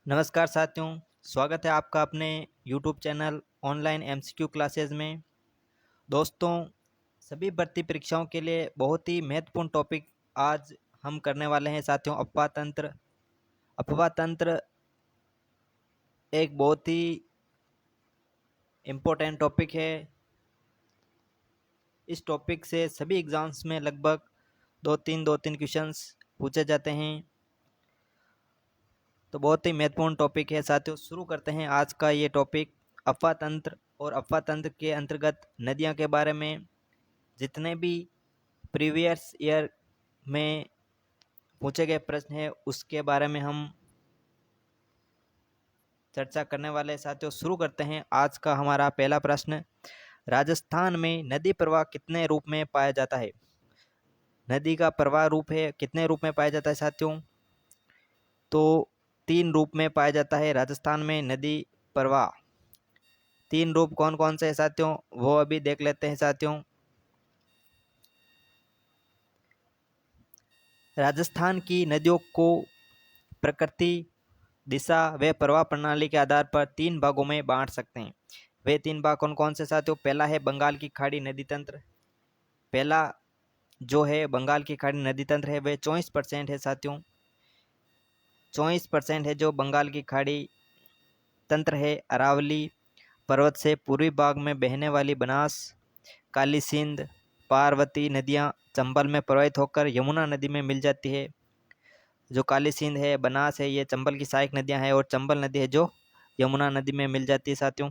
नमस्कार साथियों, स्वागत है आपका अपने YouTube channel online MCQ classes में। दोस्तों, सभी भर्ती परीक्षाओं के लिए बहुत ही महत्वपूर्ण टॉपिक आज हम करने वाले हैं साथियों। अफवाह तंत्र। अफवाह तंत्र एक बहुत ही इम्पोर्टेंट टॉपिक है। इस टॉपिक से सभी एग्जाम्स में लगभग दो तीन क्वेश्चंस पूछे जाते हैं, तो बहुत ही महत्वपूर्ण टॉपिक है साथियों। शुरू करते हैं आज का ये टॉपिक, अफवाह तंत्र। और अफवाह तंत्र के अंतर्गत नदियां के बारे में जितने भी प्रीवियस ईयर में पूछे गए प्रश्न हैं उसके बारे में हम चर्चा करने वाले हैं साथियों। शुरू करते हैं आज का हमारा पहला प्रश्न। राजस्थान में नदी प्रवाह कितने रूप में पाया जाता है? नदी का प्रवाह रूप है कितने रूप में पाया जाता है साथियों? तो 3 रूप में पाया जाता है राजस्थान में नदी प्रवाह। 3 रूप कौन कौन से हैं साथियों, वो अभी देख लेते हैं साथियों। राजस्थान की नदियों को प्रकृति, दिशा व प्रवाह प्रणाली के आधार पर 3 भागों में बांट सकते हैं। वे 3 भाग कौन कौन से साथियों? पहला है बंगाल की खाड़ी नदी तंत्र। पहला जो है बंगाल की खाड़ी नदी तंत्र है वह 24% है साथियों। 24% है जो बंगाल की खाड़ी तंत्र है। अरावली पर्वत से पूर्वी भाग में बहने वाली बनास, काली सिंध, पार्वती नदियां चंबल में प्रवाहित होकर यमुना नदी में मिल जाती है। जो काली सिंध है, बनास है, ये चंबल की सहायक नदियां हैं। और चंबल नदी है जो यमुना नदी में मिल जाती है साथियों।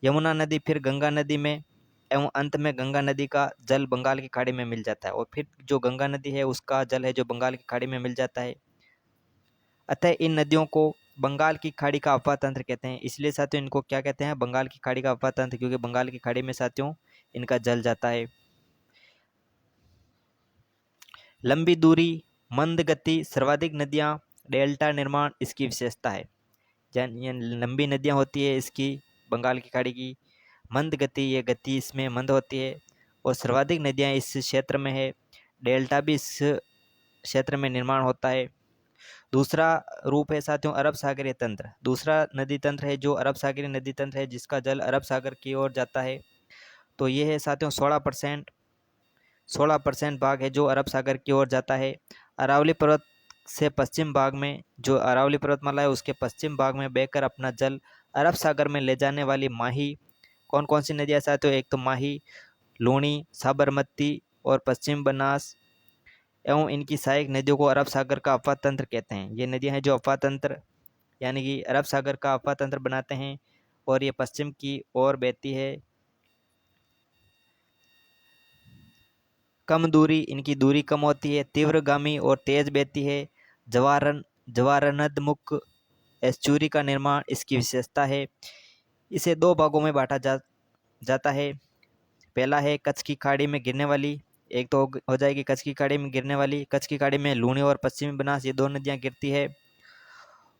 यमुना नदी फिर गंगा नदी में, एवं अंत में गंगा नदी का जल बंगाल की खाड़ी में मिल जाता है। और फिर जो गंगा नदी है उसका जल है जो बंगाल की खाड़ी में मिल जाता है। अतः इन नदियों को बंगाल की खाड़ी का अफवाह तंत्र कहते हैं। इसलिए साथियों इनको क्या कहते हैं? बंगाल की खाड़ी का अफवाह तंत्र, क्योंकि बंगाल की खाड़ी में साथियों इनका जल जाता है। लंबी दूरी, मंद गति, सर्वाधिक नदियां, डेल्टा निर्माण इसकी विशेषता है। ये लंबी नदियां होती है इसकी बंगाल की खाड़ी की, मंद गति, ये गति इसमें मंद होती है, और सर्वाधिक नदियां इस क्षेत्र में है। डेल्टा भी इस क्षेत्र में निर्माण होता है। दूसरा रूप है साथियों अरब सागरीय तंत्र। दूसरा नदी तंत्र है जो अरब सागरीय नदी तंत्र है, जिसका जल अरब सागर की ओर जाता है। तो ये है साथियों 16% भाग है जो अरब सागर की ओर जाता है। अरावली पर्वत से पश्चिम भाग में, जो अरावली पर्वतमाला है उसके पश्चिम भाग में बहकर अपना जल अरब सागर में ले जाने वाली माही, कौन कौन सी नदियाँ साथियों? एक तो माही, लूणी, साबरमती और पश्चिम बनास, एवं इनकी सहायक नदियों को अरब सागर का अफवाह तंत्र कहते हैं। ये नदियाँ हैं जो अफवाह तंत्र यानी कि अरब सागर का अफवाह तंत्र बनाते हैं, और ये पश्चिम की ओर बहती है। कम दूरी, इनकी दूरी कम होती है, तीव्रगामी और तेज बहती है। जवारनदमुख एस्चुरी का निर्माण इसकी विशेषता है। इसे 2 भागों में बांटा जाता है। पहला है कच्छ की खाड़ी में गिरने वाली, एक तो हो जाएगी कच्छ की खाड़ी में गिरने वाली। कच्छ की खाड़ी में लूणी और पश्चिमी बनास ये 2 नदियाँ गिरती है।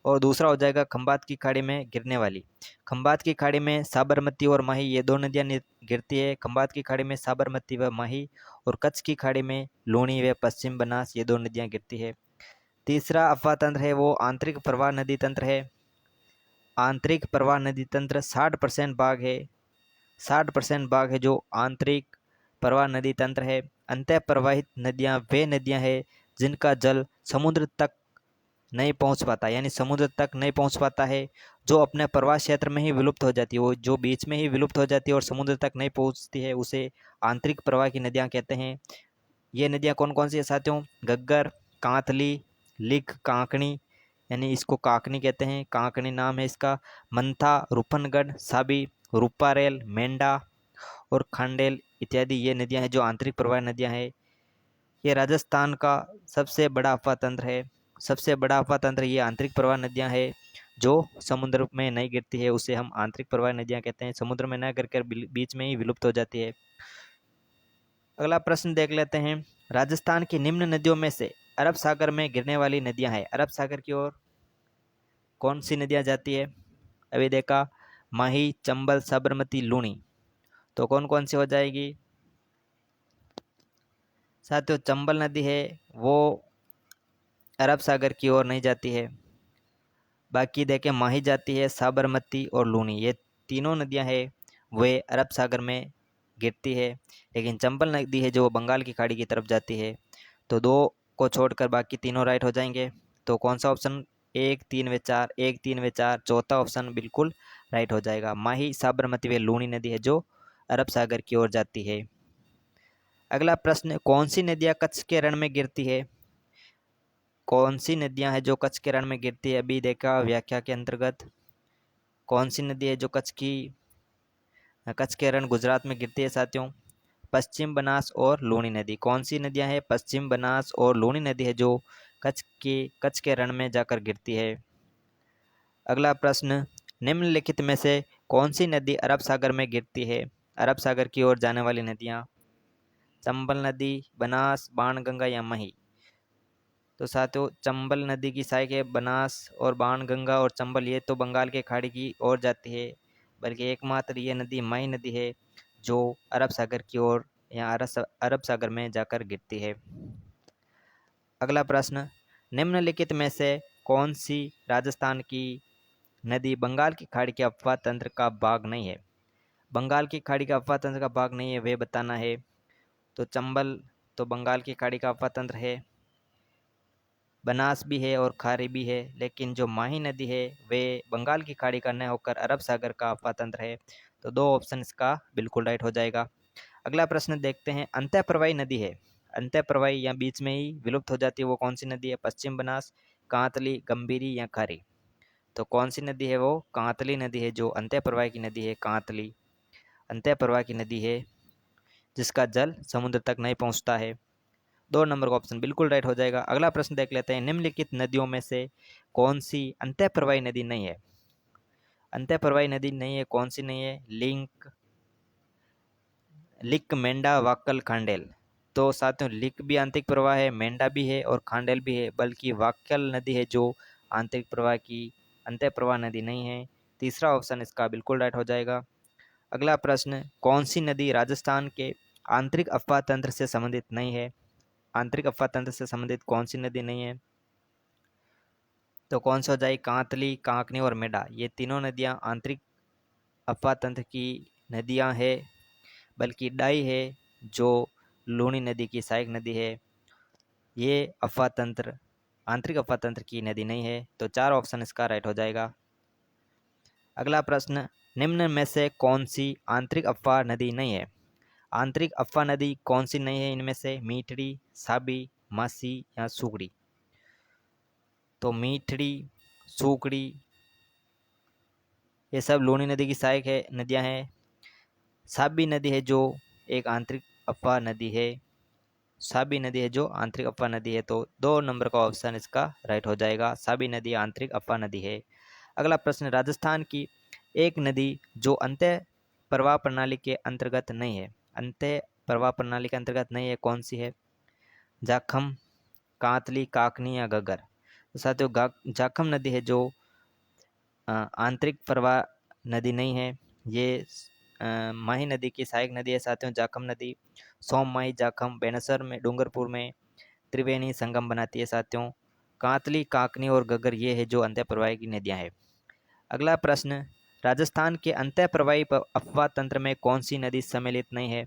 और दूसरा हो जाएगा खंबात की खाड़ी में गिरने वाली। खंबात की खाड़ी में साबरमती और माही ये 2 नदियाँ गिरती है। खंबात की खाड़ी में साबरमती व माही, और कच्छ की खाड़ी में लूणी व पश्चिम बनास ये 2 नदियाँ गिरती है। तीसरा अफवाह तंत्र है वो आंतरिक प्रवाह नदी तंत्र है। आंतरिक प्रवाह नदी तंत्र 60% भाग है। 60% भाग है जो आंतरिक प्रवाह नदी तंत्र है। अंतः प्रवाहित नदियाँ वे नदियाँ हैं जिनका जल समुद्र तक नहीं पहुंच पाता, यानी समुद्र तक नहीं पहुंच पाता है, जो अपने प्रवाह क्षेत्र में ही विलुप्त हो जाती है। वो जो बीच में ही विलुप्त हो जाती है और समुद्र तक नहीं पहुंचती है उसे आंतरिक प्रवाह की नदियाँ कहते हैं। ये नदियाँ कौन कौन सी है साथियों? घग्गर, कांतली, लिक, कांकणी, यानी इसको काकनी कहते हैं, कांकणी नाम है इसका, मंथा, रूपनगढ़, साबी, रूपारेल, मेंढा और खांडेल इत्यादि ये नदियाँ हैं जो आंतरिक प्रवाह नदियाँ हैं। ये राजस्थान का सबसे बड़ा अफवाह तंत्र है। सबसे बड़ा अफवाह तंत्र ये आंतरिक प्रवाह नदियाँ हैं जो समुद्र में नहीं गिरती है, उसे हम आंतरिक प्रवाह नदियाँ कहते हैं। समुद्र में न गिरकर बीच में ही विलुप्त हो जाती है। अगला प्रश्न देख लेते हैं। राजस्थान की निम्न नदियों में से अरब सागर में गिरने वाली नदियाँ हैं। अरब सागर की ओर कौन सी नदियाँ जाती है? अभी देखा, माही, चंबल, साबरमती, लूणी। तो कौन कौन सी हो जाएगी साथियों? चंबल नदी है वो अरब सागर की ओर नहीं जाती है। बाकी देखें माही जाती है, साबरमती और लूनी, ये तीनों नदियां हैं वे अरब सागर में गिरती है। लेकिन चंबल नदी है जो बंगाल की खाड़ी की तरफ जाती है। तो दो को छोड़कर बाकी तीनों राइट हो जाएंगे। तो कौन सा ऑप्शन, 1, 3 व 4, 1, 3 व 4, चौथा ऑप्शन बिल्कुल राइट हो जाएगा। माही, साबरमती व लूनी नदी है जो अरब सागर की ओर जाती है। अगला प्रश्न, कौन सी नदियां कच्छ के रण में गिरती है? कौन सी नदियां हैं जो कच्छ के रण में गिरती है? अभी देखा व्याख्या के अंतर्गत। कौन सी नदी है जो कच्छ के रण गुजरात में गिरती है साथियों? पश्चिम बनास और लूनी नदी। कौन सी नदियां हैं? पश्चिम बनास और लूनी नदी है जो कच्छ के रण में जाकर गिरती है। अगला प्रश्न, निम्नलिखित में से कौन सी नदी अरब सागर में गिरती है? अरब सागर की ओर जाने वाली नदियां, चंबल नदी, बनास, बाणगंगा या मही? तो साथियों चंबल नदी की सहायक है बनास और बाणगंगा, और चंबल ये तो बंगाल के खाड़ी की ओर जाती है, बल्कि एकमात्र ये नदी मही नदी है जो अरब सागर की ओर या अरब सागर में जाकर गिरती है। अगला प्रश्न, निम्नलिखित में से कौन सी राजस्थान की नदी बंगाल की खाड़ी के अफवाह तंत्र का भाग नहीं है? बंगाल की खाड़ी का अफवाह तंत्र का भाग नहीं है, वे बताना है। तो चंबल तो बंगाल की खाड़ी का अफवाह तंत्र है, बनास भी है और खारी भी है, लेकिन जो माही नदी है वे बंगाल की खाड़ी का न होकर अरब सागर का अफवाह तंत्र है। तो दो ऑप्शन इसका बिल्कुल राइट हो जाएगा। अगला प्रश्न देखते हैं, अंतःप्रवाही नदी है, अंतःप्रवाही या बीच में ही विलुप्त हो जाती है, वो कौन सी नदी है? पश्चिम बनास, कांतली, गंभीरी या खारी? तो कौन सी नदी है? वो कांतली नदी है जो अंतःप्रवाही की नदी है। कांतली अंतःप्रवाह की नदी है जिसका जल समुद्र तक नहीं पहुंचता है। 2 नंबर का ऑप्शन बिल्कुल राइट हो जाएगा। अगला प्रश्न देख लेते हैं, निम्नलिखित नदियों में से कौन सी अंतःप्रवाही नदी नहीं है? अंतःप्रवाही नदी नहीं है, कौन सी नहीं है? लिक, मेंढा, वाक्कल, खांडेल। तो साथियों लिक भी आंतरिक प्रवाह है, मेंढा भी है और खांडेल भी है, बल्कि वाक्कल नदी है जो आंतरिक प्रवाह की अंतःप्रवाह नदी नहीं है। तीसरा ऑप्शन इसका बिल्कुल राइट हो जाएगा। अगला प्रश्न, कौन सी नदी राजस्थान के आंतरिक अफवाह तंत्र से संबंधित नहीं है? आंतरिक अफवाह तंत्र से संबंधित कौन सी नदी नहीं है? तो कौन सा हो जाए? कांतली, कांकनी और मेढा, ये तीनों नदियां आंतरिक अफवाह तंत्र की नदियां हैं, बल्कि डाई है जो लूनी नदी की सहायक नदी है, ये अफवाह तंत्र आंतरिक अफवाह तंत्र की नदी नहीं है। तो 4 ऑप्शन इसका राइट हो जाएगा। अगला प्रश्न, निम्न में से कौन सी आंतरिक अफवाह नदी नहीं है? आंतरिक अफवाह नदी कौन सी नहीं है इनमें से? मीठड़ी, साबी, मासी या सुगड़ी? तो मीठड़ी, सूकड़ी, ये सब लूनी नदी की सहायक है नदियां हैं। साबी नदी है जो एक आंतरिक अफवाह नदी है, साबी नदी है जो आंतरिक अफवाह नदी है। तो 2 नंबर का ऑप्शन इसका राइट हो जाएगा, साबी नदी आंतरिक अफवाह नदी है। अगला प्रश्न, राजस्थान की एक नदी जो अंतः प्रवाह प्रणाली के अंतर्गत नहीं है, अंतः प्रवाह प्रणाली के अंतर्गत नहीं है, कौन सी है? जाखम, कांतली, काकनी या घग्गर? तो साथियों जाखम नदी है जो आंतरिक प्रवाह नदी नहीं है, ये माही नदी की सहायक नदी है साथियों। जाखम नदी सोम माही जाखम बेनसर में डूंगरपुर में त्रिवेणी संगम बनाती है साथियों। कांतली, काकनी और घग्गर ये है जो अंतः प्रवाही की नदियां हैं। अगला प्रश्न, राजस्थान के अंतः प्रवाही अफवाह तंत्र में कौन सी नदी सम्मिलित नहीं है?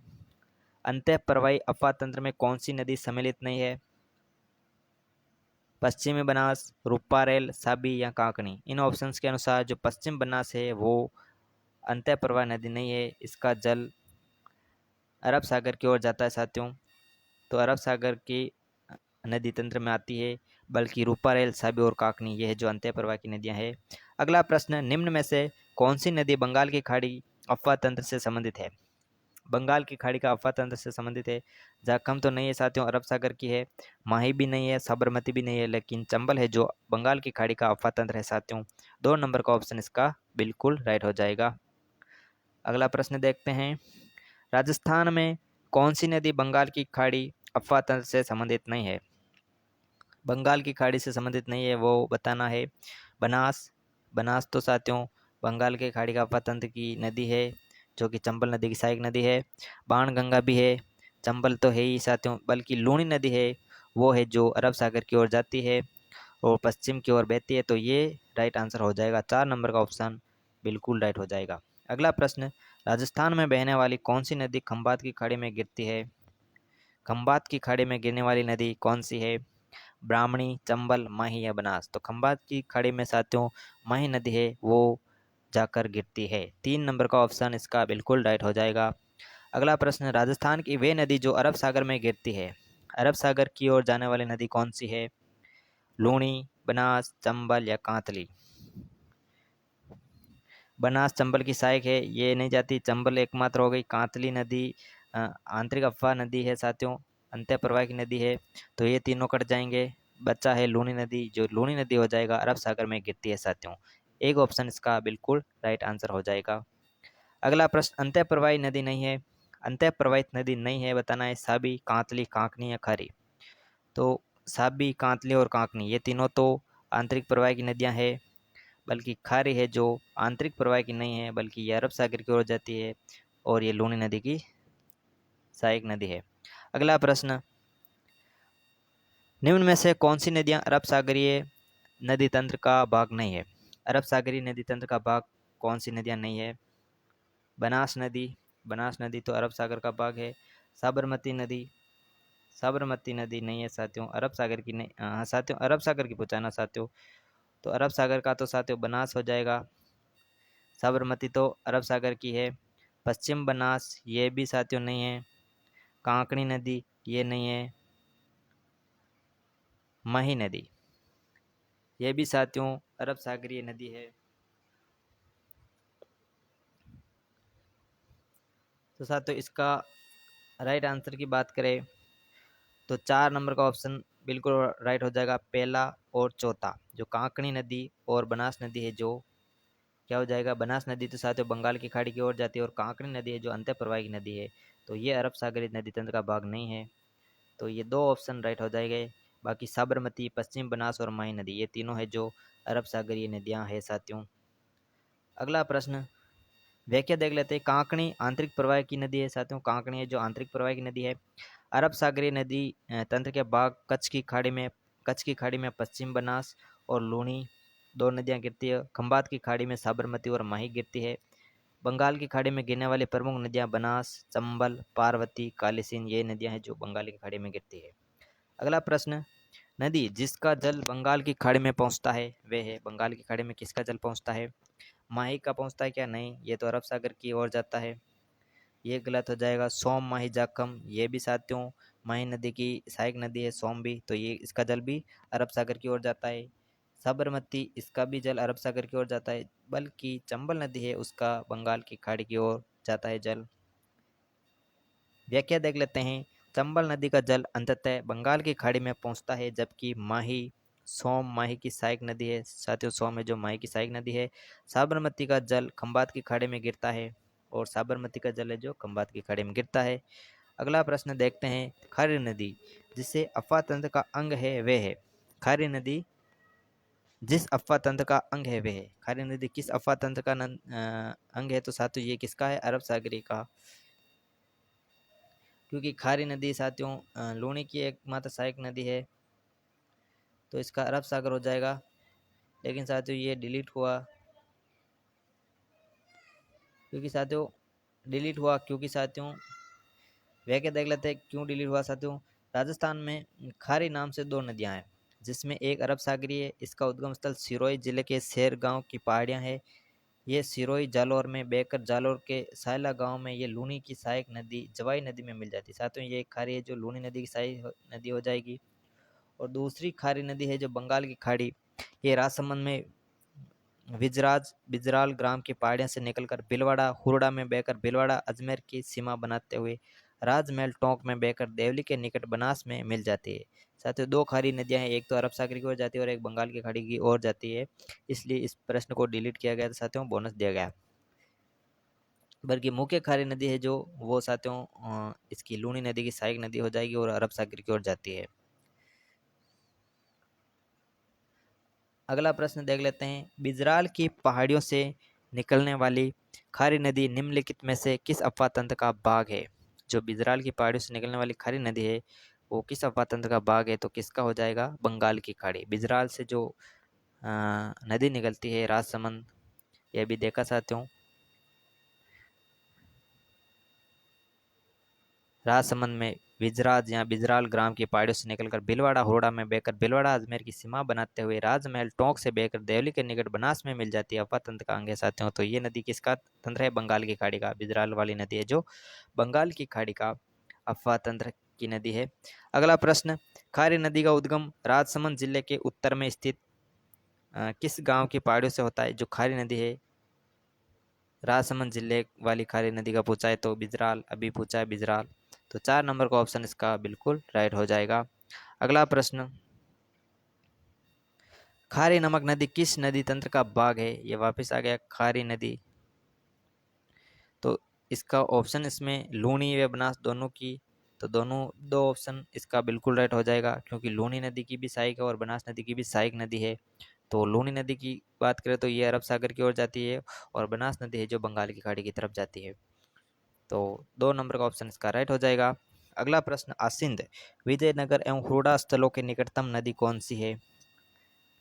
अंतः प्रवाही अफवाह तंत्र में कौन सी नदी सम्मिलित नहीं है? पश्चिमी बनास, रूपारेल, साबी या काकनी? इन ऑप्शंस के अनुसार जो पश्चिम बनास है वो अंतः प्रवाह नदी नहीं है, इसका जल अरब सागर की ओर जाता है साथियों। तो अरब सागर की नदी तंत्र में आती है, बल्कि रूपारेल, साबी और काकनी ये है जो अंतः प्रवाह की नदियां हैं। अगला प्रश्न, निम्न में से कौन सी नदी बंगाल की खाड़ी अफवाह तंत्र से संबंधित है? बंगाल की खाड़ी का अफवाह तंत्र से संबंधित है। जाखम तो नहीं है साथियों, अरब सागर की है। माही भी नहीं है, साबरमती भी नहीं है, लेकिन चंबल है जो बंगाल की खाड़ी का अफवाह तंत्र है साथियों। 2 नंबर का ऑप्शन इसका बिल्कुल राइट हो जाएगा। अगला प्रश्न देखते हैं, राजस्थान में कौन सी नदी बंगाल की खाड़ी अफवाह तंत्र से संबंधित नहीं है? बंगाल की खाड़ी से संबंधित नहीं है, वो बताना है। बनास, बनास तो साथियों बंगाल के खाड़ी का अफवाह तंत्र की नदी है जो कि चंबल नदी की सहायक नदी है। बाणगंगा भी है, चंबल तो है ही साथियों, बल्कि लूनी नदी है वो है जो अरब सागर की ओर जाती है। और पश्चिम की ओर बहती है, तो ये राइट आंसर हो जाएगा। 4 नंबर का ऑप्शन बिल्कुल राइट हो जाएगा। अगला प्रश्न, राजस्थान में बहने वाली कौन सी नदी खंबात की खाड़ी में गिरती है? खंबात की खाड़ी में गिरने वाली नदी कौन सी है? ब्राह्मणी, चंबल, माही या बनास? तो खंबात की खाड़ी में साथियों माही नदी है, वो जाकर गिरती है। 3 नंबर का ऑप्शन इसका बिल्कुल राइट हो जाएगा। अगला प्रश्न, राजस्थान की वे नदी जो अरब सागर में गिरती है, अरब सागर की ओर जाने वाली नदी कौन सी है? लूणी, बनास, चंबल या कांतली? बनास चंबल की सहायक है, ये नहीं जाती। चंबल एकमात्र हो गई। कांतली नदी आंतरिक अफवाह नदी है साथियों, अंत्य प्रवाह की नदी है। तो ये तीनों कट जाएंगे। बच्चा है लूणी नदी, जो लूणी नदी हो जाएगा अरब सागर में गिरती है साथियों। एक ऑप्शन इसका बिल्कुल राइट आंसर हो जाएगा। अगला प्रश्न, अंत्य प्रवाही नदी नहीं है, अंत्य प्रवाहित नदी नहीं है, बताना है साबी, कांतली, कांकनी या खारी? तो साबी, कांतली और कांकनी ये तीनों तो आंतरिक प्रवाह की नदियां हैं, बल्कि खारी है जो आंतरिक प्रवाह की नहीं है, बल्कि ये अरब सागर की ओर जाती है और ये लूनी नदी की सहायक नदी है। अगला प्रश्न, निम्न में से कौन सी नदियां अरब सागरीय नदी तंत्र का भाग नहीं है? अरब सागरीय नदी तंत्र का भाग कौन सी नदियां नहीं है? बनास नदी, बनास नदी तो अरब सागर का भाग है। साबरमती नदी, साबरमती नदी नहीं है साथियों, अरब सागर की नहीं। हाँ साथियों, अरब सागर की पूछा ना साथियों, तो अरब सागर का तो साथियों बनास हो जाएगा। साबरमती तो अरब सागर की है। पश्चिम बनास ये भी साथियों नहीं है। कांकणी नदी ये नहीं है। मही नदी ये भी साथियों अरब सागरीय नदी है। तो साथियों इसका राइट आंसर की बात करें तो 4 नंबर का ऑप्शन बिल्कुल राइट हो जाएगा, पहला और चौथा। जो कांकणी नदी और बनास नदी है, जो क्या हो जाएगा, बनास नदी तो साथियों बंगाल की खाड़ी की ओर जाती है, और कांकणी नदी है जो अंत्य प्रवाही नदी है, तो ये अरब सागरीय नदी तंत्र का भाग नहीं है। तो ये 2 ऑप्शन राइट हो जाएंगे। बाकी साबरमती, पश्चिम बनास और माही नदी ये तीनों है जो अरब सागरीय नदियां हैं साथियों। अगला प्रश्न, व्याख्या देख लेते हैं। कांकणी आंतरिक प्रवाह की नदी है साथियों, कांकणी है जो आंतरिक प्रवाह की नदी है। अरब सागरीय नदी तंत्र के भाग कच्छ की खाड़ी में पश्चिम बनास और लूणी 2 नदियां गिरती है। खंबात की खाड़ी में साबरमती और माही गिरती है। बंगाल की खाड़ी में गिरने वाली प्रमुख नदियां बनास, चंबल, पार्वती, कालीसिंध ये नदियां हैं जो बंगाल की खाड़ी में गिरती है। अगला प्रश्न, नदी जिसका जल बंगाल की खाड़ी में पहुंचता है वह है, बंगाल की खाड़ी में किसका जल पहुंचता है? माही का पहुंचता है क्या? नहीं, ये तो अरब सागर की ओर जाता है, ये गलत हो जाएगा। सोम, माही, जाखम ये भी साथियों माही नदी की सहायक नदी है, सोम भी, तो ये इसका जल भी अरब सागर की ओर जाता है। साबरमती इसका भी जल अरब सागर की ओर जाता है, बल्कि चंबल नदी है उसका बंगाल की खाड़ी की ओर जाता है जल। व्याख्या देख लेते हैं। चंबल नदी का जल अंततः बंगाल की खाड़ी में पहुंचता है, जबकि माही सोम माही की सहायक नदी है साथियों, सोम है जो माही की सहायक नदी है। साबरमती का जल खंबात की खाड़ी में गिरता है, और साबरमती का जल है जो खंबात की खाड़ी में गिरता है। अगला प्रश्न देखते हैं। खारी नदी जिसे अफवाह तंत्र का अंग है वह है, खारी नदी जिस अफवाह तंत्र का अंग है वह है, खारी नदी किस अफवाह तंत्र का अंग है? तो साथियों ये किसका है? अरब सागरी का, क्योंकि खारी नदी साथियों लूणी की एकमात्र सहायक नदी है, तो इसका अरब सागर हो जाएगा। लेकिन साथियों ये डिलीट हुआ, क्योंकि साथियों व्याख्या देख लेते हैं क्यों डिलीट हुआ साथियों। राजस्थान में खारी नाम से 2 नदियां हैं, जिसमें एक अरब सागरी है। इसका उद्गम स्थल सिरोही जिले के शेर गांव की पहाड़ियां हैं। ये सिरोही जालौर में बहकर जालौर के सायला गांव में ये लूनी की सहायक नदी जवाई नदी में मिल जाती है साथियों। ये खारी है जो लूनी नदी की सहायक नदी हो जाएगी। और दूसरी खारी नदी है जो बंगाल की खाड़ी, ये राजसमंद में बिजराल ग्राम की पहाड़ियों से निकलकर भीलवाड़ा हुरड़ा में बहकर भीलवाड़ा अजमेर की सीमा बनाते हुए राजमहल टोंक में बहकर देवली के निकट बनास में मिल जाती है। साथियों 2 खारी नदियां हैं, एक तो अरब सागर की ओर जाती है और एक बंगाल की खाड़ी की ओर जाती है, इसलिए इस प्रश्न को डिलीट किया गया था साथियों, बोनस दिया गया। बल्कि मुख्य खारी नदी है जो वो साथियों इसकी लूनी नदी की सहायक नदी हो जाएगी और अरब सागर की ओर जाती है। अगला प्रश्न देख लेते हैं। बिजराल की पहाड़ियों से निकलने वाली खारी नदी निम्नलिखित में से किस अफवाह तंत्र का भाग है? जो बिजराल की पहाड़ियों से निकलने वाली खारी नदी है वो किस अफवाह तंत्र का भाग है, तो किसका हो जाएगा, बंगाल की खाड़ी। बिजराल से जो नदी निकलती है राजसमंद, ये भी देखा साथियों। राजसमंद में बिजराज या बिजराल ग्राम की पहाड़ियों से निकलकर भीलवाड़ा हुरडा में बहकर भीलवाड़ा अजमेर की सीमा बनाते हुए राजमहल टोंक से बहकर देवली के निकट बनास में मिल जाती है, अफवाह तंत्र का अंग है साथियों। तो ये नदी किसका तंत्र है, बंगाल की खाड़ी का। बिजराल वाली नदी है जो बंगाल की खाड़ी का अफवाह तंत्र की नदी है। अगला प्रश्न, खारी नदी का उद्गम राजसमंद जिले के उत्तर में स्थित किस गांव की पहाड़ियों से होता है। जो खारी नदी है राजसमंद जिले वाली खारी नदी का पूछा है तो बिजराल, अभी पूछा है बिजराल। तो 4 नंबर का ऑप्शन इसका बिल्कुल राइट हो जाएगा। अगला प्रश्न, खारी नमक नदी किस नदी तंत्र का भाग है। ये वापस आ गया खारी नदी, तो इसका ऑप्शन इसमें लूनी व बनास दोनों की, तो दोनों दो ऑप्शन इसका बिल्कुल राइट हो जाएगा, क्योंकि लूनी नदी की भी सहायक है और बनास नदी की भी सहायक नदी है। तो लूनी नदी की बात करें तो ये अरब सागर की ओर जाती है, और बनास नदी है जो बंगाल की खाड़ी की तरफ जाती है। तो 2 नंबर का ऑप्शन इसका राइट हो जाएगा। अगला प्रश्न, आसिंद विजयनगर एवं हुरडा स्थलों के निकटतम नदी कौन सी है।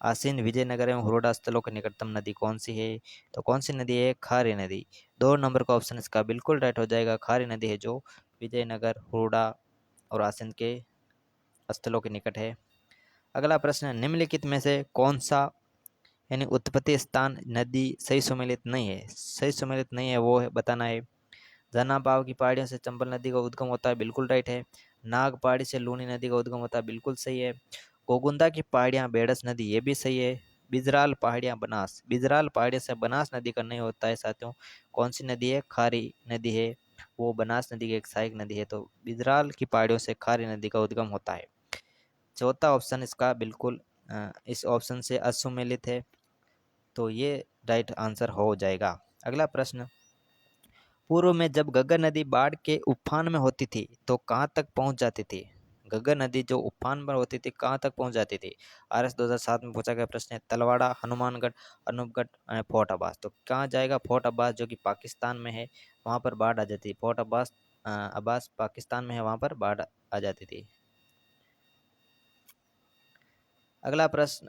आसिंद विजयनगर एवं हुरडा स्थलों के निकटतम नदी कौन सी है, तो कौन सी नदी है, खारी नदी। 2 नंबर का ऑप्शन इसका बिल्कुल राइट हो जाएगा, खारी नदी है जो विजयनगर, हुरडा और आसिंद के स्थलों के निकट है। अगला प्रश्न, निम्नलिखित में से कौन सा यानी उत्पत्ति स्थान नदी सही सुमेलित नहीं है। सही सुमेलित नहीं है वो है बताना है। जनाबाव की पहाड़ियों से चंबल नदी का उद्गम होता है, बिल्कुल राइट है। नाग पहाड़ी से लूनी नदी का उद्गम होता है, बिल्कुल सही है। गोगुंदा की पहाड़ियाँ बेड़स नदी, ये भी सही है। बिजराल पहाड़ियाँ बनास, बिजराल पहाड़ियों से बनास नदी का नहीं होता है साथियों। कौन सी नदी है, खारी नदी है, वो बनास नदी की एक सहायक नदी है। तो बिजराल की पहाड़ियों से खारी नदी का उद्गम होता है। चौथा ऑप्शन इसका बिल्कुल इस ऑप्शन से असुमेलित है, तो ये राइट आंसर हो जाएगा। अगला प्रश्न, पूर्व में जब घग्गर नदी बाढ़ के उफान में होती थी तो कहाँ तक पहुंच जाती थी। घग्गर नदी जो उफान पर होती थी कहाँ तक पहुंच जाती थी। RS 2007 में पूछा गया प्रश्न है। तलवाड़ा, हनुमानगढ़, अनूपगढ़, फोर्ट अब्बास। तो कहाँ जाएगा, फोर्ट अब्बास जो कि पाकिस्तान में है, वहाँ पर बाढ़ आ जाती है। फोर्ट अब्बास अब्बास पाकिस्तान में है, वहाँ पर बाढ़ आ जाती थी। अगला प्रश्न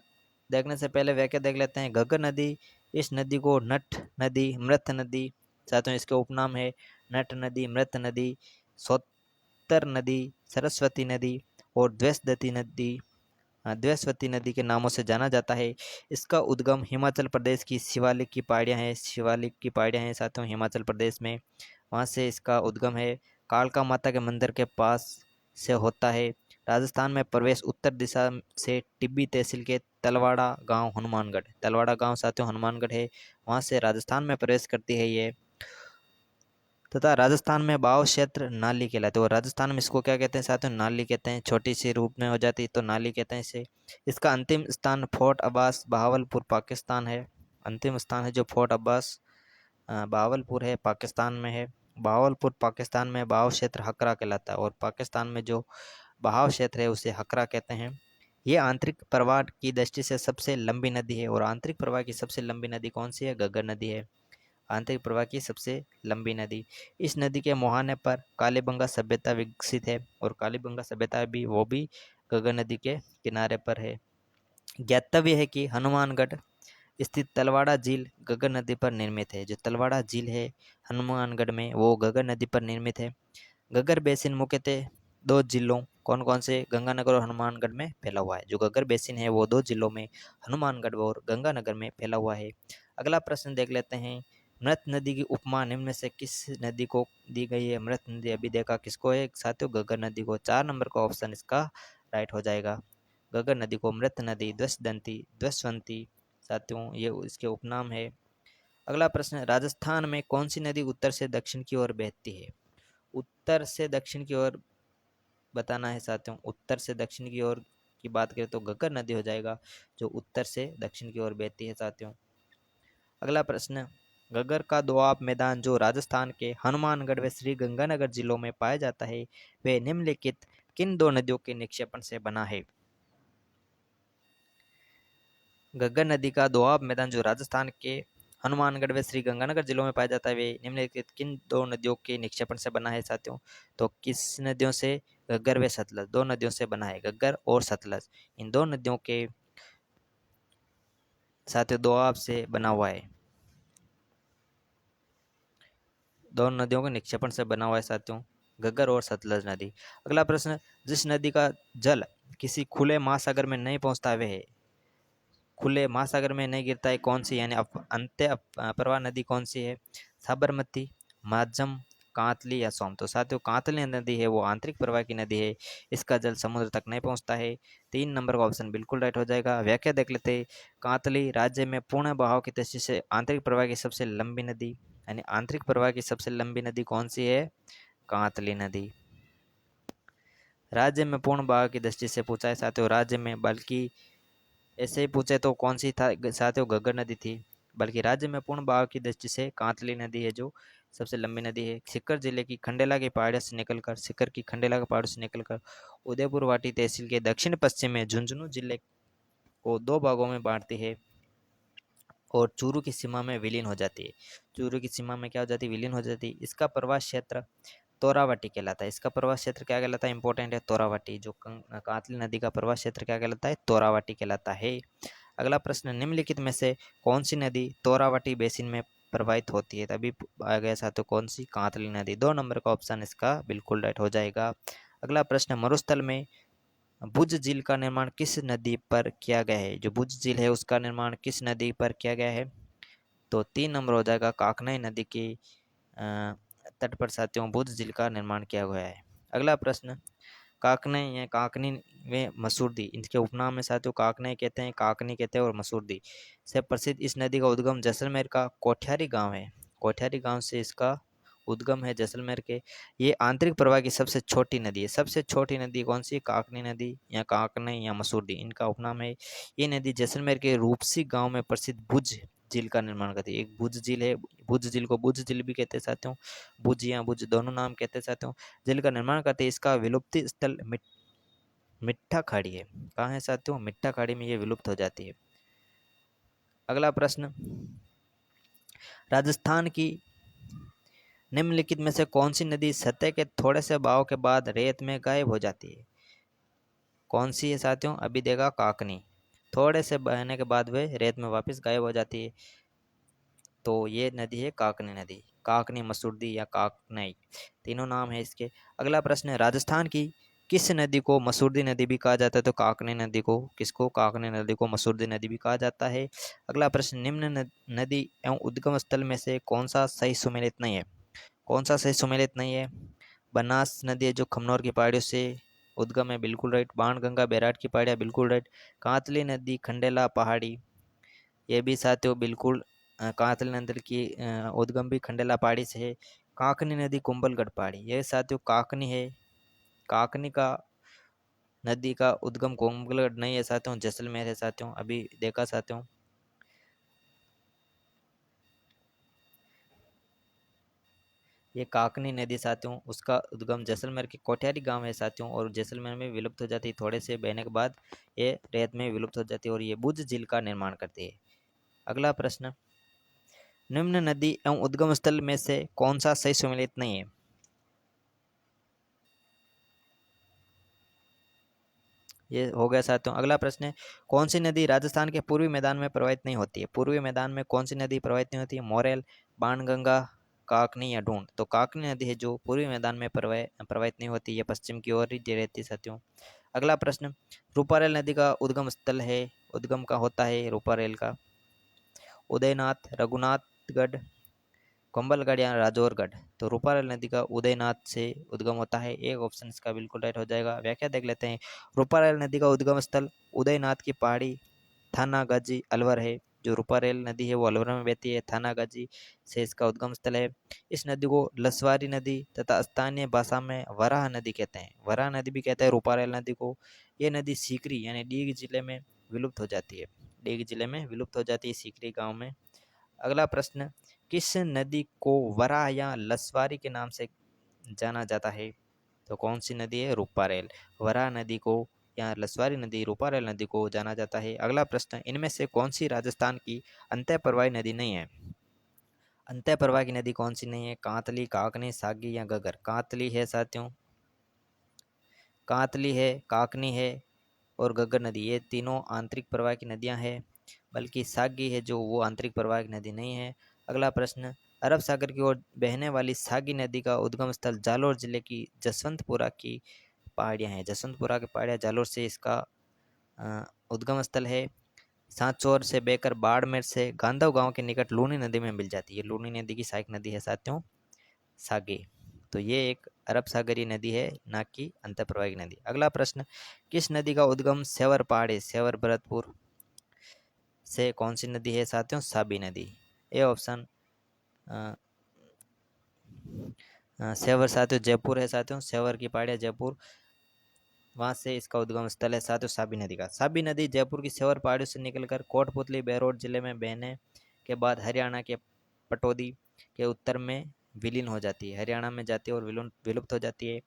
देखने से पहले व्याख्या देख लेते हैं। घग्गर नदी, इस नदी को नट नदी, मृत नदी, साथियों इसके उपनाम है नट नदी, मृत नदी, सोत्तर नदी, सरस्वती नदी और द्वैस्वती नदी के नामों से जाना जाता है। इसका उद्गम हिमाचल प्रदेश की शिवालिक की पहाड़ियाँ हैं, शिवालिक की पहाड़ियाँ हैं साथियों हिमाचल प्रदेश में, वहाँ से इसका उद्गम है। कालका माता के मंदिर के पास से होता है। राजस्थान में प्रवेश उत्तर दिशा से टिब्बी तहसील के तलवाड़ा गांव हनुमानगढ़, तलवाड़ा गांव साथियों हनुमानगढ़ है, वहाँ से राजस्थान में प्रवेश करती है ये। तथा राजस्थान में बाव क्षेत्र नाली कहलाते हैं, और राजस्थान में इसको क्या कहते हैं साथियों, नाली कहते हैं। छोटी सी रूप में हो जाती तो नाली कहते हैं इसे। इसका अंतिम स्थान फोर्ट अब्बास बहावलपुर पाकिस्तान है। अंतिम स्थान है जो फोर्ट अब्बास बहावलपुर है, पाकिस्तान में है। बहावलपुर पाकिस्तान में बहाव क्षेत्र हकरा कहलाता है, और पाकिस्तान में जो बहाव क्षेत्र है उसे हकरा कहते हैं। ये आंतरिक प्रवाह की दृष्टि से सबसे लंबी नदी है, और आंतरिक प्रवाह की सबसे लंबी नदी कौन सी है, घग्गर नदी है, आंतरिक प्रवाह की सबसे लंबी नदी। इस नदी के मुहाने पर कालीबंगा सभ्यता विकसित है, और कालीबंगा सभ्यता भी वो भी घग्गर नदी के किनारे पर है। ज्ञातव्य है कि हनुमानगढ़ स्थित तलवाड़ा झील घग्गर नदी पर निर्मित है। जो तलवाड़ा झील है हनुमानगढ़ में, वो घग्गर नदी पर निर्मित है। घग्गर बेसिन मुख्यतः 2 जिलों कौन कौन से, गंगानगर और हनुमानगढ़ में फैला हुआ है। जो घग्गर बेसिन है वो 2 जिलों में, हनुमानगढ़ और गंगानगर में फैला हुआ है। अगला प्रश्न देख लेते हैं। मृत नदी की उपमा निम्न में से किस नदी को दी गई है। मृत नदी अभी देखा किसको है साथियों, घग्गर नदी को। 4 नंबर का ऑप्शन इसका राइट हो जाएगा। घग्गर नदी को मृत नदी, द्वसदंती, द्वसवंती साथियों ये इसके उपनाम है। अगला प्रश्न, राजस्थान में कौन सी नदी उत्तर से दक्षिण की ओर बहती है। उत्तर से दक्षिण की ओर बताना है साथियों। उत्तर से दक्षिण की ओर की बात करें तो घग्गर नदी हो जाएगा, जो उत्तर से दक्षिण की ओर बहती है साथियों। अगला प्रश्न, घग्गर का दोआब मैदान जो राजस्थान के हनुमानगढ़ व श्री गंगानगर जिलों में पाया जाता है, वे निम्नलिखित किन 2 नदियों के निक्षेपण से बना है। घग्गर नदी का दोआब मैदान जो राजस्थान के हनुमानगढ़ व श्री गंगानगर जिलों में पाया जाता है, वे निम्नलिखित किन 2 नदियों के निक्षेपण से बना है साथियों। तो किस नदियों से, घग्गर व सतलज, दो नदियों से बना है, घग्गर और सतलज। इन दो नदियों के साथियों दोआब से बना हुआ है, दोनों नदियों के निक्षेपण से बना हुआ है साथियों, घग्गर और सतलज नदी। अगला प्रश्न, जिस नदी का जल किसी खुले महासागर में नहीं पहुंचता वह खुले महासागर में नहीं गिरता है कौन सी, यानी अंत्य प्रवाह नदी कौन सी है? साबरमती, माझम, कांतली या सोम। तो साथियों कांतली नदी है वो आंतरिक प्रवाह की नदी है, इसका जल समुद्र तक नहीं पहुंचता है। 3 नंबर का ऑप्शन बिल्कुल राइट हो जाएगा। व्याख्या देख लेते हैं। कांतली राज्य में पूर्ण बहाव की दृष्टि से आंतरिक प्रवाह की सबसे लंबी नदी, यानी आंतरिक प्रवाह की सबसे लंबी नदी कौन सी है? कांतली नदी। राज्य में पूर्ण बहाव की दृष्टि से पूछा है साथियों, राज्य में, बल्कि ऐसे ही पूछे तो कौन सी था साथियों? घग्गर नदी थी, बल्कि राज्य में पूर्ण बहाव की दृष्टि से कांतली नदी है जो सबसे लंबी नदी है। सीकर जिले की खंडेला की पहाड़ियों से निकलकर, सीकर की खंडेला के पहाड़ों से निकलकर उदयपुर वाटी तहसील के दक्षिण पश्चिम में झुंझुनू जिले को 2 भागों में बांटती है और चूरू की सीमा में विलीन हो जाती है। चूरू की सीमा में क्या हो जाती है? विलीन हो जाती है। इसका प्रवास क्षेत्र तोरावाटी कहलाता है। इसका प्रवास क्षेत्र क्या कहलाता है? इंपॉर्टेंट है, तोरावाटी। जो कांतली नदी का प्रवास क्षेत्र क्या कहलाता है? तोरावाटी कहलाता है। अगला प्रश्न, निम्नलिखित में से कौन सी नदी तोरावाटी बेसिन में प्रवाहित होती है? तभी आ गया साथियों कौन सी? कांतली नदी। 2 नंबर का ऑप्शन इसका बिल्कुल राइट हो जाएगा। अगला प्रश्न, मरुस्थल में भुज झील का निर्माण किस नदी पर किया गया है? जो भुज झील है उसका निर्माण किस नदी पर किया गया है? तो 3 नंबर हो जाएगा, काकनाई नदी के तट पर साथियों भुज झील का निर्माण किया गया है। अगला प्रश्न, काकनाई या काकनी व मसूरदी, इनके उपनाम में साथियों काकनाई कहते हैं, काकनी कहते हैं और मसूरदी से प्रसिद्ध इस नदी का उद्गम जैसलमेर का कोठियारी गांव है। कोठियारी गांव से इसका उद्गम है जैसलमेर के। ये आंतरिक प्रवाह की सबसे छोटी नदी है। सबसे छोटी नदी कौन सी? काकनी नदी या काकनी या मसूरदी, इनका उपनाम है। ये नदी जैसलमेर के रूपसी गांव में प्रसिद्ध भुज झील का निर्माण करती है। एक भुज झील है, भुज झील को भुज झील भी कहते हैं साथियों, भुज या भुज दोनों नाम कहते हैं साथियों। झील का निर्माण करते हैं। इसका विलुप्ति स्थल मिट्ठा खाड़ी है। कहाँ है साथियों? मिट्ठा खाड़ी में ये विलुप्त हो जाती है। अगला प्रश्न, राजस्थान की निम्नलिखित में से कौन सी नदी सतह के थोड़े से बहाव के बाद रेत में गायब हो जाती है? कौन सी है साथियों? अभी देगा काकनी, थोड़े से बहने के बाद वे रेत में वापस गायब हो जाती है। तो ये नदी है काकनी नदी, काकनी, मसूरदी या काकनई, तीनों नाम है इसके। अगला प्रश्न है, राजस्थान की किस नदी को मसूरदी नदी भी कहा जाता है? तो काकनी नदी को, किसको? काकनी नदी को मसूरदी नदी भी कहा जाता है। अगला प्रश्न, निम्न नदी एवं उद्गम स्थल में से कौन सा सही सुमेलित नहीं है? कौन सा सही सुमेलित नहीं है? बनास नदी है जो खमनौर की पहाड़ियों से उद्गम है, बिल्कुल राइट। बाणगंगा बैराट की पहाड़ियाँ, बिल्कुल राइट। कांतली नदी खंडेला पहाड़ी, ये भी साथियों बिल्कुल। कांतली नदी की उद्गम भी खंडेला पहाड़ी से है। काकनी नदी कुंभलगढ़ पहाड़ी, यह साथियों काकनी है। काकनी का नदी का उद्गम कुंभलगढ़ नहीं है साथियों, जैसलमेर है साथियों, अभी देखा साथियों। ये काकनी नदी साथियों, उसका उद्गम जैसलमेर के कोठियारी गांव है साथियों, और जैसलमेर में विलुप्त हो जाती है, थोड़े से बहने के बाद ये रेत में विलुप्त हो जाती है और ये भुज झील का निर्माण करती है। अगला प्रश्न, निम्न नदी एवं उद्गम स्थल में से कौन सा सही सुमेलित नहीं है? ये हो गया साथियों। अगला प्रश्न है, कौन सी नदी राजस्थान के पूर्वी मैदान में प्रवाहित नहीं होती है? पूर्वी मैदान में कौन सी नदी प्रवाहित नहीं होती है? मोरेल, बाणगंगा, काकनी या ढूंढ। तो काकनी नदी है जो पूर्वी मैदान में प्रवाहित नहीं होती, है पश्चिम की ओर ही रहती है साथियों। अगला प्रश्न, रूपारेल नदी का उद्गम स्थल है, उद्गम का होता है रूपारेल का? उदयनाथ, रघुनाथगढ़, कंबलगढ़ या राजौरगढ़। तो रूपारेल नदी का उदयनाथ से उद्गम होता है, एक ऑप्शन इसका बिल्कुल राइट हो जाएगा। व्याख्या देख लेते हैं। रूपारेल नदी का उद्गम स्थल उदयनाथ की पहाड़ी थानागाजी अलवर है। जो रूपारेल नदी है वो अलवर में बहती है, थानागाजी से इसका उद्गम स्थल है। इस नदी को लसवारी नदी तथा स्थानीय भाषा में वराह नदी कहते हैं, वराह नदी भी कहते हैं रूपारेल नदी को। ये नदी सीकरी यानी डीग जिले में विलुप्त हो जाती है, डीग जिले में विलुप्त हो जाती है सीकरी गाँव में। अगला प्रश्न, किस नदी को वराह या लसवारी के नाम से जाना जाता है? तो कौन सी नदी है? रूपारेल। वराह नदी को या लसवारी नदी, रूपारेल नदी को जाना जाता है। अगला प्रश्न, इनमें से कौन सी राजस्थान की अंतःप्रवाही नदी नहीं है? अंतःप्रवाह की नदी कौन सी नहीं है? कांतली, काकनी, सागी या गगर। कांतली है साथियों, कांतली है, काकनी है और घग्गर नदी, ये तीनों आंतरिक प्रवाह की नदियां हैं, बल्कि सागी है जो वो आंतरिक प्रवाह की नदी नहीं है। अगला प्रश्न, अरब सागर की ओर बहने वाली सागी नदी का उद्गम स्थल जालोर जिले की जसवंतपुरा की पहाड़ियाँ हैं। जसवंतपुरा की पहाड़ियाँ जालोर से इसका उद्गम स्थल है। सांचौर से बहकर बाड़मेर से गांधव गांव के निकट लूनी नदी में मिल जाती है। लूनी नदी की सहायक नदी है साथियों सागे। तो ये एक अरब सागरीय नदी है, ना कि अंतःप्रवाही नदी। अगला प्रश्न, किस नदी का उद्गम सेवर पहाड़ी सेवर भरतपुर से कौन सी नदी है साथियों? साबी नदी। ए ऑप्शन सेवर साथियों जयपुर है साथियों, सेवर की पहाड़ियाँ जयपुर, वहाँ से इसका उद्गम स्थल है साथियों साबी नदी का। साबी नदी जयपुर की सेवर पहाड़ियों से निकलकर कोटपुतली बेरोड जिले में बहने के बाद हरियाणा के पटौदी के उत्तर में विलीन हो जाती है, हरियाणा में जाती है और विलुप्त हो जाती है।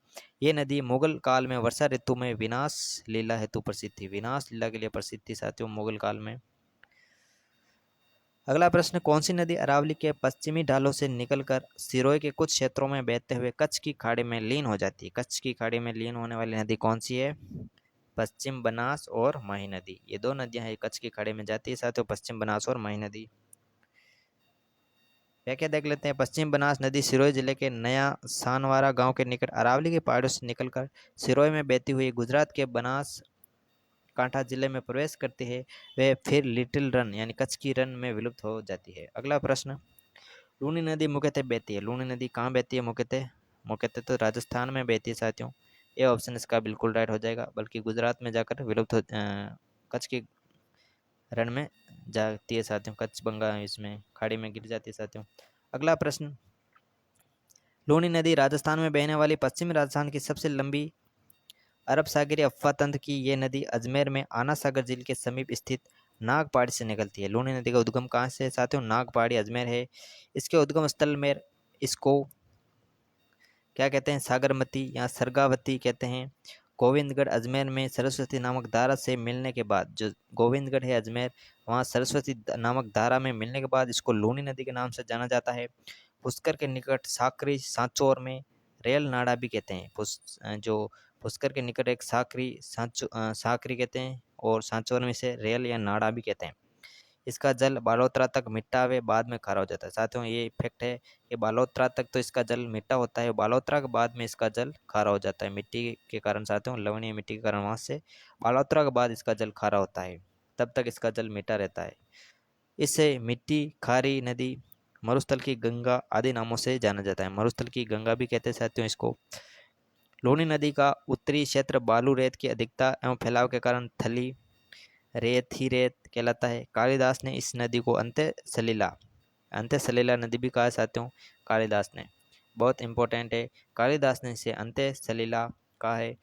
ये नदी मुगल काल में वर्षा ऋतु में विनाश लीला हेतु प्रसिद्ध थी, विनाश लीला के लिए प्रसिद्ध थी साथियों मुगल काल में। अगला प्रश्न, कौन सी नदी अरावली के पश्चिमी ढालों से निकलकर सिरोही के कुछ क्षेत्रों में बहते हुए कच्छ की खाड़ी में लीन हो जाती है? कच्छ की खाड़ी में लीन होने वाली नदी कौन सी है? पश्चिम बनास और मही नदी, ये दो नदियां हैं कच्छ की खाड़ी में जाती है साथियों, पश्चिम बनास और मही नदी। व्याख्या देख लेते हैं। पश्चिम बनास नदी सिरोही जिले के नया सानवारा गांव के निकट अरावली के पहाड़ों से निकलकर सिरोही में बहती हुई गुजरात के बनास कांठा जिले में प्रवेश करती है, वे फिर लिटिल रन यानी कच्छ की रन में विलुप्त हो जाती है। अगला प्रश्न, लूनी नदी मुख्यतः बहती है, लूनी नदी कहाँ बहती है मुख्यतः? मुख्यतः तो राजस्थान में बहती है साथियों, ये ऑप्शन इसका बिल्कुल राइट हो जाएगा, बल्कि गुजरात में जाकर विलुप्त हो कच्छ की रण में जाती है साथियों, कच्छ बंगा इसमें खाड़ी में गिर जाती है साथियों। अगला प्रश्न, लूनी नदी राजस्थान में बहने वाली पश्चिमी राजस्थान की सबसे लंबी अरब सागरीय अफवाह तंत्र की ये नदी अजमेर में आना सागर झील के समीप स्थित नाग पहाड़ी से निकलती है। लूनी नदी का उद्गम कहाँ से है साथियों? नाग पहाड़ी अजमेर है। इसके उद्गम स्थल में इसको क्या कहते हैं? सागरमती या सरगावती कहते हैं। गोविंदगढ़ अजमेर में सरस्वती नामक धारा से मिलने के बाद, जो गोविंदगढ़ है अजमेर, वहाँ सरस्वती नामक धारा में मिलने के बाद इसको लूनी नदी के नाम से जाना जाता है। पुष्कर के निकट साकरी सांचौर में रेल नाड़ा भी कहते हैं। जो पुष्कर के निकट एक साकरी कहते हैं और सांचौर में से रेल या नाड़ा भी कहते हैं। इसका जल बालोतरा तक मीठा वे बाद में खारा हो जाता है साथियों, ये फैक्ट है कि बालोतरा तक तो इसका जल मीठा होता है, बालोतरा के बाद में इसका जल खारा हो जाता है मिट्टी के कारण साथियों, लवणीय मिट्टी के कारण। वहाँ से बालोतरा के बाद इसका जल खारा होता है, तब तक इसका जल मीठा रहता है। इसे मिट्टी खारी नदी, मरुस्थल की गंगा आदि नामों से जाना जाता है, मरुस्थल की गंगा भी कहते हैं साथियों इसको। लूनी नदी का उत्तरी क्षेत्र बालू रेत की अधिकता एवं फैलाव के कारण थली रेत ही रेत कहलाता है। कालिदास ने इस नदी को अंत्य सलीला नदी भी कहा साथियों कालिदास ने, बहुत इंपॉर्टेंट है, कालिदास ने इसे अंत्य सलीला कहा है।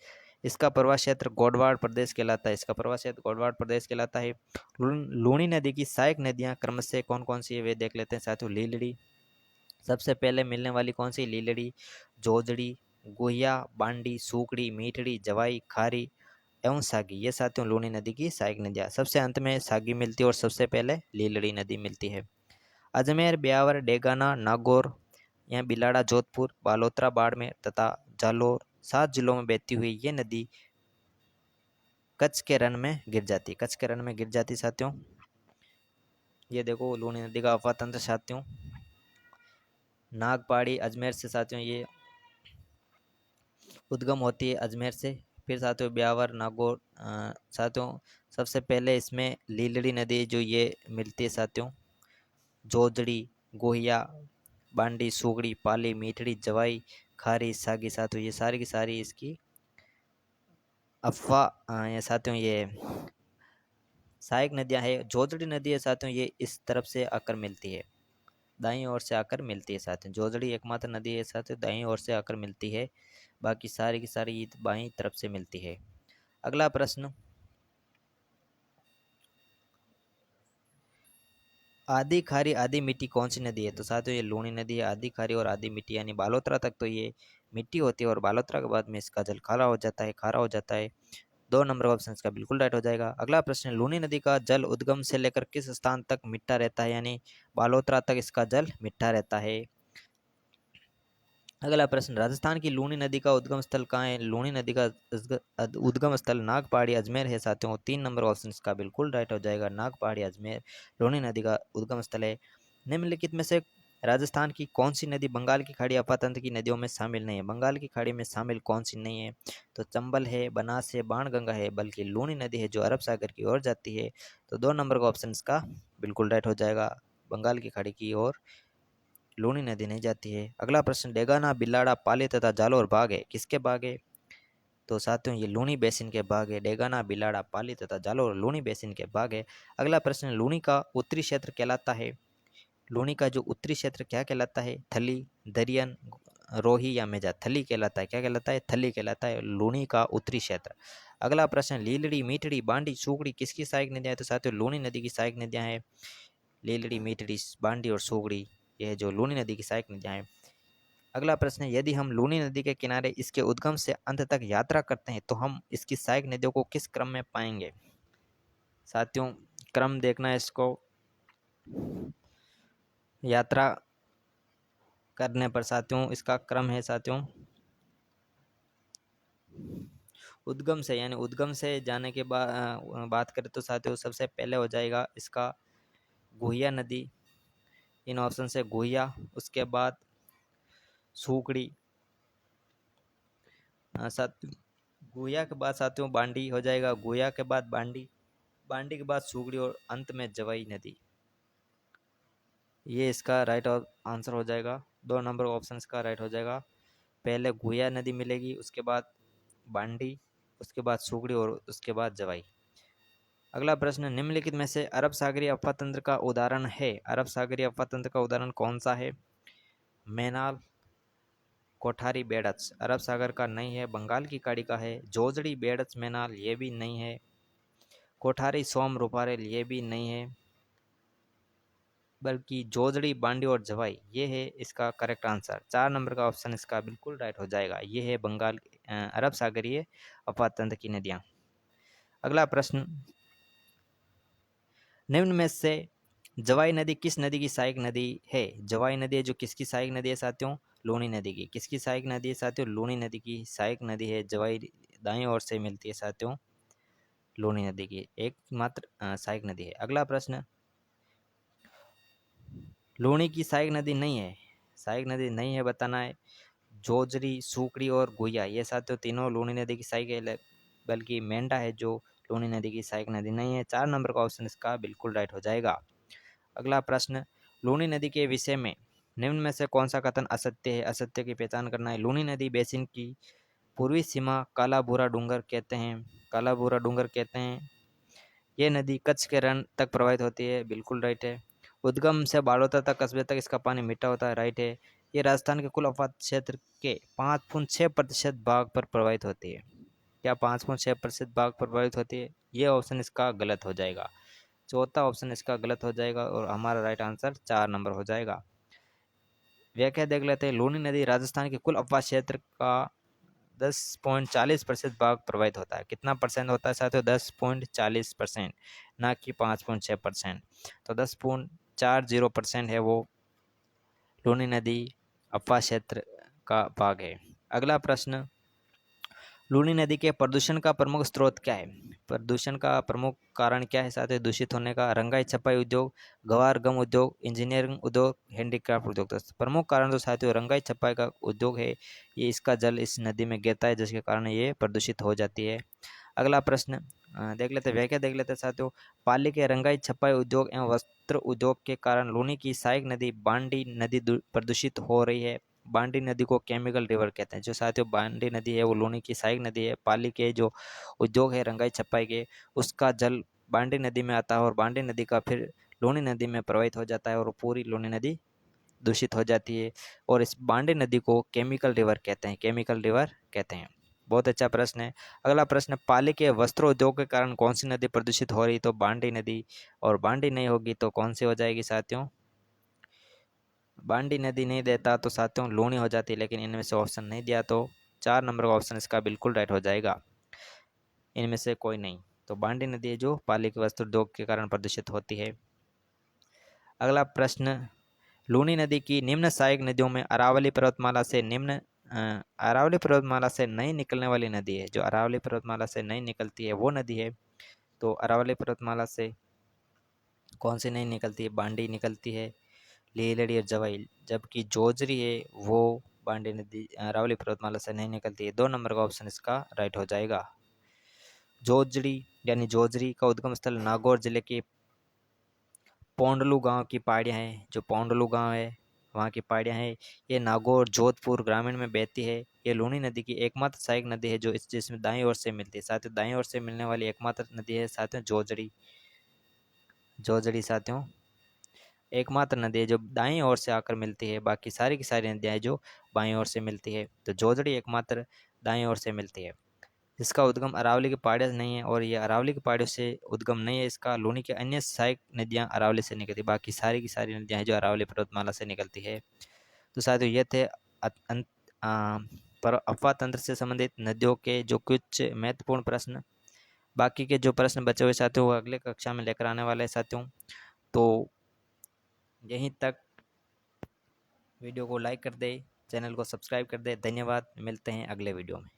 इसका प्रवाह क्षेत्र गोडवाड़ प्रदेश कहलाता है, इसका प्रवाह क्षेत्र गोडवाड़ प्रदेश कहलाता है। लूनी नदी की सहायक नदियां क्रमशः कौन कौन सी है वे देख लेते हैं साथियों। लीलड़ी, सबसे पहले मिलने वाली कौन सी? लीलड़ी, जोजड़ी, गुहिया, बांडी, सूकड़ी, मीठड़ी, जवाई, खारी एवं सागी, ये साथियों लूनी नदी की सहायक नदियाँ। सबसे अंत में सागी मिलती है और सबसे पहले लीलड़ी नदी मिलती है। अजमेर, ब्यावर, डेगाना, नागौर या बिलाड़ा, जोधपुर, बालोतरा, बाड़मेर तथा जालोर 7 जिलों में बहती हुई ये नदी कच्छ के रण में गिर जाती, कच्छ के रण में गिर जाती साथियों। ये देखो लूनी नदी का अफवाह तंत्र साथियों, नागपाड़ी अजमेर से साथियों ये उद्गम होती है अजमेर से। फिर साथियों ब्यावर, नागौर, साथियों सबसे पहले इसमें लीलड़ी नदी जो ये मिलती है साथियों। जोजड़ी, गोहिया, बांडी, सूगड़ी, पाली, मीठड़ी, जवाई, खारी, सागी साथियों ये सारी की सारी इसकी अफवाह ये साथियों ये सहायक नदियां हैं। जोजड़ी नदी है साथियों ये इस तरफ से आकर मिलती है, दाईं ओर से आकर मिलती है साथियों। जोजड़ी एकमात्र नदी है साथियों दाईं ओर से आकर मिलती है, बाकी सारी की सारी बाईं तरफ से मिलती है। अगला प्रश्न, आधी खारी आधी मिट्टी कौन सी नदी है? तो साथियों ये लूनी नदी है। आधी खारी और आधी मिट्टी यानी बालोतरा तक तो ये मिट्टी होती है और बालोतरा के बाद में इसका जल खारा हो जाता है। 2 नंबर ऑप्शन इसका बिल्कुल राइट हो जाएगा। अगला प्रश्न, लूनी नदी का जल उद्गम से लेकर किस स्थान तक मिट्टा रहता है? यानी बालोतरा तक इसका जल मिट्टा रहता है। अगला प्रश्न, राजस्थान की लूनी नदी का उद्गम स्थल कहाँ है? लूनी नदी का उद्गम स्थल नाग पहाड़ी अजमेर है साथियों। 3 नंबर ऑप्शन इसका बिल्कुल राइट हो जाएगा, नाग पहाड़ी अजमेर लूनी नदी का उद्गम स्थल है। निम्नलिखित में से राजस्थान की कौन सी नदी बंगाल की खाड़ी अपातंत्र की नदियों में शामिल नहीं है? बंगाल की खाड़ी में शामिल कौन सी नहीं है? तो चंबल है, बनास है, बाणगंगा है, बल्कि लूनी नदी है जो अरब सागर की ओर जाती है। तो 2 नंबर का ऑप्शन इसका बिल्कुल राइट हो जाएगा, बंगाल की खाड़ी की ओर लूनी नदी नहीं जाती है। अगला प्रश्न, डेगाना, बिलाड़ा, पाली तथा जालोर बाग है, किसके बाग है? तो साथियों ये लूनी बेसिन के बाग है। डेगाना, बिलाड़ा, पाली तथा जालोर लूनी बेसिन के बाग है। अगला प्रश्न, लूनी का उत्तरी क्षेत्र कहलाता है? लूनी का जो उत्तरी क्षेत्र क्या कहलाता है? थली, दरियन, रोही या मेजा? थली कहलाता है। क्या कहलाता है? थली कहलाता है लूनी का उत्तरी क्षेत्र। अगला प्रश्न, लीलड़ी, मीठड़ी, बांडी, सूगड़ी किसकी सहायक नदियां हैं? तो साथियों लूनी नदी की सहायक नदियां हैं लीलड़ी, मीठड़ी, बांडी और सूगड़ी, यह जो लूनी नदी की सहायक नदियां हैं। अगला प्रश्न है, यदि हम लूनी नदी के किनारे इसके उद्गम से अंत तक यात्रा करते हैं तो हम इसकी सहायक नदियों को किस क्रम में पाएंगे? साथियों क्रम देखना है इसको, यात्रा करने पर साथियों इसका क्रम है साथियों उद्गम से, यानी उद्गम से जाने के बाद बात करें तो साथियों सबसे पहले हो जाएगा इसका गुहिया नदी, इन ऑप्शन से गुहिया, उसके बाद सूकड़ी, साथ गुहिया के बाद साथियों बांडी हो जाएगा, गुहिया के बाद बांडी, बांडी के बाद सूगड़ी और अंत में जवाई नदी। ये इसका राइट आंसर हो जाएगा। 2 नंबर ऑप्शन इसका राइट हो जाएगा। पहले गुहिया नदी मिलेगी, उसके बाद बांडी, उसके बाद सूगड़ी और उसके बाद जवाई। अगला प्रश्न, निम्नलिखित में से अरब सागरीय अफवातंत्र का उदाहरण है? अरब सागरीय अफवातंत्र का उदाहरण कौन सा है? मैनाल, कोठारी, बेड़च अरब सागर का नहीं है, बंगाल की खाड़ी का है। जोजड़ी, बेड़च, मैनाल ये भी नहीं है। कोठारी, सोम, रूपारेल ये भी नहीं है, बल्कि जोजड़ी, बांडी और जवाई ये है इसका करेक्ट आंसर। 4 नंबर का ऑप्शन इसका बिल्कुल राइट हो जाएगा, ये है बंगाल अरब सागरीय अफवातंत्र की नदियाँ। अगला प्रश्न, निम्न में से जवाई नदी किस नदी की सहायक नदी है? जवाई नदी है जो किसकी सहायक नदी है साथियों? लूनी नदी की। किसकी सहायक नदी है साथियों? लूनी नदी की सहायक नदी है जवाई, दाईं ओर से मिलती है साथियों लूनी नदी की एकमात्र सहायक नदी है। अगला प्रश्न, लूनी की सहायक नदी नहीं है, सहायक नदी नहीं है बताना है। जोजरी, सूकड़ी और गुहिया ये साथियों तीनों लूनी नदी की सहायक है, बल्कि मेंढा है जो लूनी नदी की सहायक नदी नहीं है। 4 नंबर का ऑप्शन इसका बिल्कुल राइट हो जाएगा। अगला प्रश्न, लूनी नदी के विषय में निम्न में से कौन सा कथन असत्य है? असत्य की पहचान करना है। लूनी नदी बेसिन की पूर्वी सीमा काला भूरा डूंगर कहते हैं, काला भूरा डूंगर कहते हैं। ये नदी कच्छ के रण तक प्रवाहित होती है, बिल्कुल राइट है। उद्गम से बालोतर तक कस्बे तक इसका पानी मीठा होता है, राइट है। ये राजस्थान के कुल आबादी क्षेत्र के 5.6% भाग पर प्रभावित होती है। क्या 5.6% भाग पर प्रभावित होती है? ये ऑप्शन इसका गलत हो जाएगा। चौथा ऑप्शन इसका गलत हो जाएगा और हमारा राइट आंसर 4 नंबर हो जाएगा। व्याख्या देख लेते हैं। लूनी नदी राजस्थान के कुल अपवास क्षेत्र का 10.40% भाग प्रभावित होता है। कितना परसेंट होता है साथियों? 10.40%, ना कि 5.6%। तो 10.40% है वो लूनी नदी अपवास क्षेत्र का भाग है। अगला प्रश्न, लूनी नदी के प्रदूषण का प्रमुख स्रोत क्या है? प्रदूषण का प्रमुख कारण क्या है साथियों दूषित होने का? रंगाई छपाई उद्योग, गवार गम उद्योग, इंजीनियरिंग उद्योग, हैंडीक्राफ्ट उद्योग। तो प्रमुख कारण तो साथियों रंगाई छपाई का उद्योग है, ये इसका जल इस नदी में गिरता है जिसके कारण ये प्रदूषित हो जाती है। अगला प्रश्न देख लेते हैं, व्याख्या देख लेते हैं साथियों। पाली के रंगाई छपाई उद्योग एवं वस्त्र उद्योग के कारण लूनी की सहायक नदी बांडी नदी प्रदूषित हो रही है। बांडी नदी को केमिकल रिवर कहते हैं। जो साथियों बांडी नदी है वो लूनी की सहायक नदी है। पाली के जो उद्योग है रंगाई छपाई के, उसका जल बांडी नदी में आता है और बांडी नदी का फिर लूनी नदी में प्रवाहित हो जाता है और पूरी लूनी नदी दूषित हो जाती है और इस बांडी नदी को केमिकल रिवर कहते हैं, केमिकल रिवर कहते हैं। बहुत अच्छा प्रश्न है। अगला प्रश्न, पाली के वस्त्र उद्योग के कारण कौन सी नदी प्रदूषित हो रही? तो बांडी नदी, और बांडी नहीं होगी तो कौन सी हो जाएगी साथियों? बांडी नदी नहीं देता तो साथियों लूनी हो जाती, लेकिन इनमें से ऑप्शन नहीं दिया तो 4 नंबर का ऑप्शन इसका बिल्कुल राइट हो जाएगा, इनमें से कोई नहीं। तो बांडी नदी है जो पाली के वस्त्र उद्योग के कारण प्रदूषित होती है। अगला प्रश्न, लूनी नदी की निम्न सहायक नदियों में अरावली पर्वतमाला से अरावली पर्वतमाला से नहीं निकलने वाली नदी है। जो अरावली पर्वतमाला से नहीं निकलती है वो नदी है। तो अरावली पर्वतमाला से कौन सी नहीं निकलती है? बांडी निकलती है, लीलड़ी और जवाई। जबकि जोजरी है वो बांडी नदी अरावली पर्वतमाला से नहीं निकलती है। 2 नंबर का ऑप्शन इसका राइट हो जाएगा। जोजड़ी यानी जोजरी का उद्गम स्थल नागौर जिले के पौंडलू गांव की पहाड़ियाँ हैं। जो पौंडलू गांव है वहाँ की पहाड़ियाँ हैं। ये नागौर जोधपुर ग्रामीण में बहती है। ये लूनी नदी की एकमात्र सहायक नदी है जो जिसमें दाईं ओर से मिलती है। साथियों दाईं ओर से मिलने वाली एकमात्र नदी है साथियों जोजड़ी। जोजड़ी साथियों एकमात्र नदी है जो दाईं ओर से आकर मिलती है। बाकी सारी की सारी नदियाँ हैं जो बाईं ओर से मिलती है। तो जोजड़ी एकमात्र दाईं ओर से मिलती है। इसका उद्गम अरावली की पहाड़ियों से नहीं है और ये अरावली की पहाड़ियों से उद्गम नहीं है इसका। लूनी की अन्य सहायक नदियाँ अरावली से निकलती है। बाकी सारी की सारी नदियाँ हैं जो अरावली पर्वतमाला से निकलती है। तो साथियों ये थे पर अफवाह तंत्र से संबंधित नदियों के जो कुछ महत्वपूर्ण प्रश्न। बाकी के जो प्रश्न बचे हुए साथियों वो अगले कक्षा में लेकर आने वाले हैं साथियों। तो यहीं तक वीडियो को लाइक कर दे, चैनल को सब्सक्राइब कर दे। धन्यवाद, मिलते हैं अगले वीडियो में।